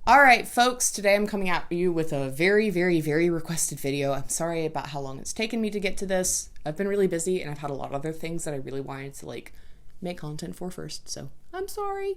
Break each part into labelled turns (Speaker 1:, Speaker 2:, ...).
Speaker 1: All right, folks, today I'm coming at you with a very requested video. I'm sorry about how long it's taken me to get to this. I've been really busy and I've had a lot of other things that I really wanted to make content for first, so I'm sorry.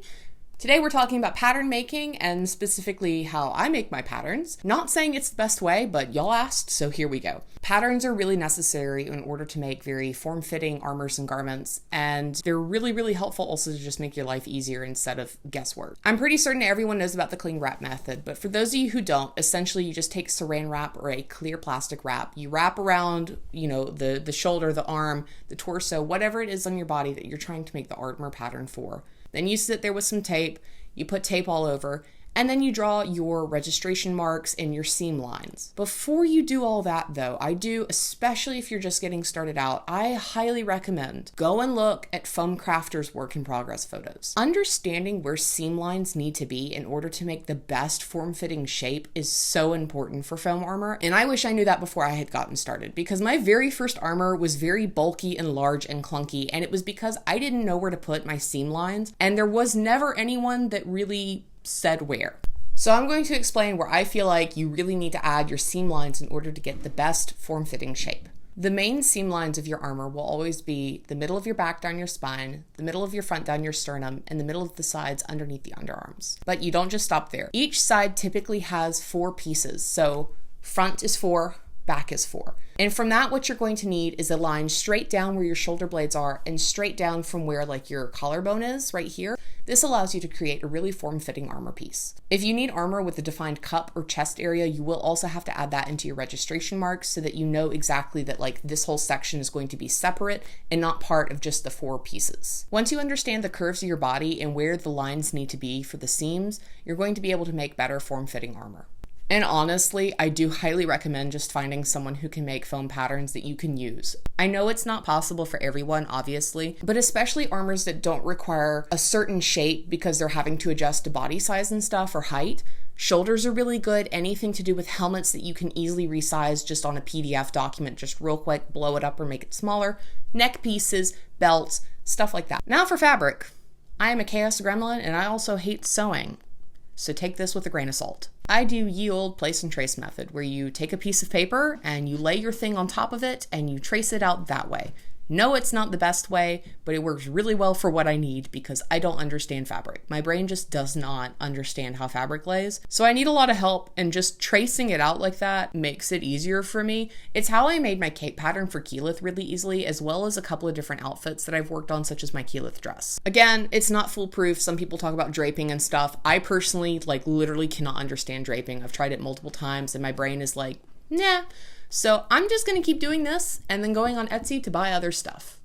Speaker 1: Today we're talking about pattern making and specifically how I make my patterns. Not saying it's the best way, but y'all asked, so here we go. Patterns are really necessary in order to make very form-fitting armors and garments, and they're really helpful also to just make your life easier instead of guesswork. I'm pretty certain everyone knows about the cling wrap method, but for those of you who don't, essentially you just take saran wrap or a clear plastic wrap, you wrap around, the shoulder, the arm, the torso, whatever it is on your body that you're trying to make the armor pattern for. Then you sit there with some tape, you put tape all over, and then you draw your registration marks and your seam lines. Before you do all that though, especially if you're just getting started out, I highly recommend go and look at Foamcrafter's work in progress photos. Understanding where seam lines need to be in order to make the best form-fitting shape is so important for foam armor, and I wish I knew that before I had gotten started, because my very first armor was very bulky and large and clunky, and it was because I didn't know where to put my seam lines, and there was never anyone that really said where. So I'm going to explain where I feel like you really need to add your seam lines in order to get the best form-fitting shape. The main seam lines of your armor will always be the middle of your back down your spine, the middle of your front down your sternum, and the middle of the sides underneath the underarms. But you don't just stop there. Each side typically has 4 pieces. So front is 4, back is 4. And from that, what you're going to need is a line straight down where your shoulder blades are and straight down from where your collarbone is right here. This allows you to create a really form-fitting armor piece. If you need armor with a defined cup or chest area, you will also have to add that into your registration marks so that you know exactly that this whole section is going to be separate and not part of just the 4 pieces. Once you understand the curves of your body and where the lines need to be for the seams, you're going to be able to make better form-fitting armor. And honestly, I do highly recommend just finding someone who can make foam patterns that you can use. I know it's not possible for everyone, obviously, but especially armors that don't require a certain shape because they're having to adjust to body size and stuff or height. Shoulders are really good. Anything to do with helmets that you can easily resize just on a PDF document, just real quick, blow it up or make it smaller. Neck pieces, belts, stuff like that. Now for fabric. I am a chaos gremlin and I also hate sewing. So take this with a grain of salt. I do ye olde place and trace method, where you take a piece of paper and you lay your thing on top of it and you trace it out that way. No, it's not the best way, but it works really well for what I need because I don't understand fabric. My brain just does not understand how fabric lays. So I need a lot of help, and just tracing it out like that makes it easier for me. It's how I made my cape pattern for Keyleth really easily, as well as a couple of different outfits that I've worked on, such as my Keyleth dress. Again, it's not foolproof. Some people talk about draping and stuff. I personally, literally cannot understand draping. I've tried it multiple times and my brain is like, nah. So I'm just going to keep doing this and then going on Etsy to buy other stuff.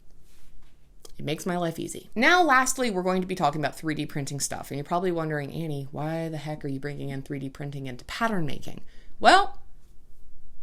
Speaker 1: It makes my life easy. Now, lastly, we're going to be talking about 3D printing stuff. And you're probably wondering, Annie, why the heck are you bringing in 3D printing into pattern making? Well,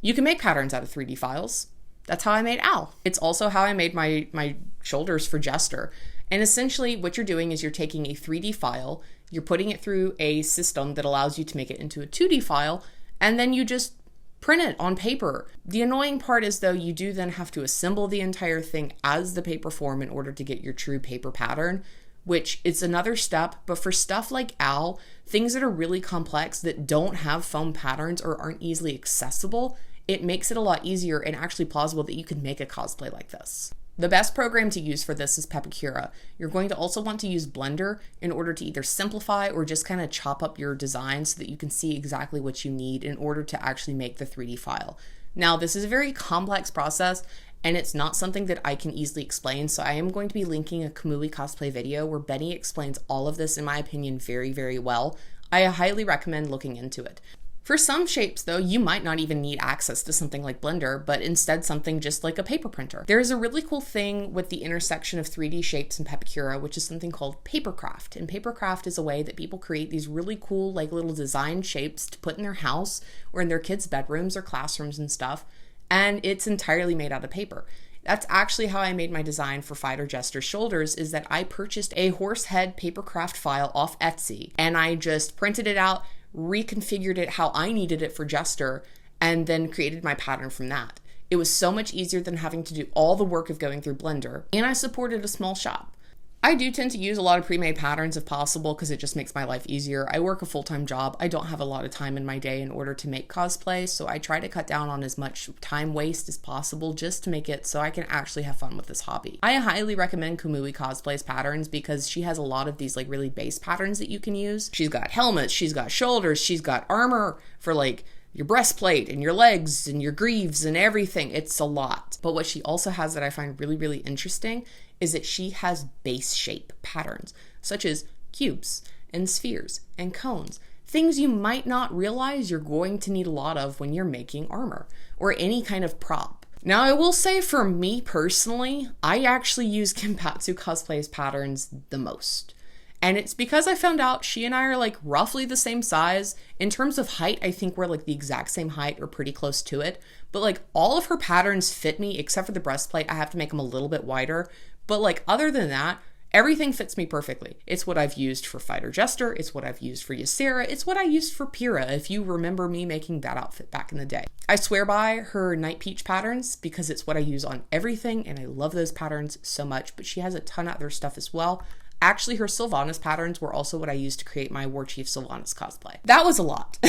Speaker 1: you can make patterns out of 3D files. That's how I made Al. It's also how I made my shoulders for Jester. And essentially what you're doing is you're taking a 3D file, you're putting it through a system that allows you to make it into a 2D file, and then you just print it on paper. The annoying part is though, you do then have to assemble the entire thing as the paper form in order to get your true paper pattern, which is another step. But for stuff like Al, things that are really complex that don't have foam patterns or aren't easily accessible, it makes it a lot easier and actually plausible that you can make a cosplay like this. The best program to use for this is Pepakura. You're going to also want to use Blender in order to either simplify or just kind of chop up your design so that you can see exactly what you need in order to actually make the 3D file. Now, this is a very complex process and it's not something that I can easily explain, so I am going to be linking a Kamui cosplay video where Benny explains all of this, in my opinion, very well. I highly recommend looking into it. For some shapes, though, you might not even need access to something like Blender, but instead something just like a paper printer. There is a really cool thing with the intersection of 3D shapes and Pepakura, which is something called papercraft. And papercraft is a way that people create these really cool, little design shapes to put in their house or in their kids' bedrooms or classrooms and stuff. And it's entirely made out of paper. That's actually how I made my design for Fighter Jester's shoulders, is that I purchased a horse head papercraft file off Etsy and I just printed it out, reconfigured it how I needed it for Jester, and then created my pattern from that. It was so much easier than having to do all the work of going through Blender, and I supported a small shop. I do tend to use a lot of pre-made patterns if possible because it just makes my life easier. I work a full-time job. I don't have a lot of time in my day in order to make cosplay, so I try to cut down on as much time waste as possible just to make it so I can actually have fun with this hobby. I highly recommend Kamui Cosplay's patterns because she has a lot of these like really base patterns that you can use. She's got helmets, she's got shoulders, she's got armor for like your breastplate and your legs and your greaves and everything. It's a lot. But what she also has that I find really, really interesting is that she has base shape patterns, such as cubes and spheres and cones, things you might not realize you're going to need a lot of when you're making armor or any kind of prop. Now, I will say for me personally, I actually use Kinpatsu Cosplay's patterns the most. And it's because I found out she and I are like roughly the same size. In terms of height, I think we're like the exact same height or pretty close to it. But like all of her patterns fit me except for the breastplate. I have to make them a little bit wider. But like other than that, everything fits me perfectly. It's what I've used for Fighter Jester. It's what I've used for Ysera. It's what I used for Pyrrha, if you remember me making that outfit back in the day. I swear by her Night Peach patterns because it's what I use on everything and I love those patterns so much. But she has a ton of other stuff as well. Actually, her Sylvanas patterns were also what I used to create my War Chief Sylvanas cosplay. That was a lot.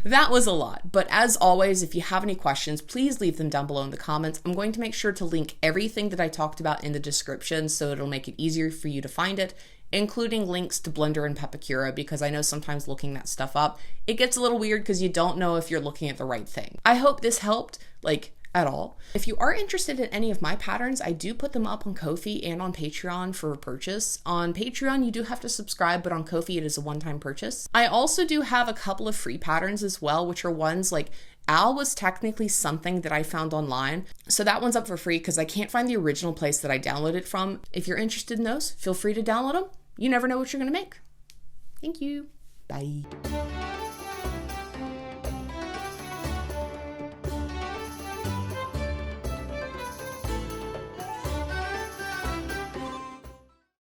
Speaker 1: That was a lot. But as always, if you have any questions, please leave them down below in the comments. I'm going to make sure to link everything that I talked about in the description so it'll make it easier for you to find it, including links to Blender and Pepakura, because I know sometimes looking that stuff up, it gets a little weird because you don't know if you're looking at the right thing. I hope this helped, at all. If you are interested in any of my patterns, I do put them up on Ko-fi and on Patreon for purchase. On Patreon, you do have to subscribe, but on Ko-fi, it is a one-time purchase. I also do have a couple of free patterns as well, which are ones like Al was technically something that I found online. So that one's up for free because I can't find the original place that I downloaded from. If you're interested in those, feel free to download them. You never know what you're going to make. Thank you. Bye.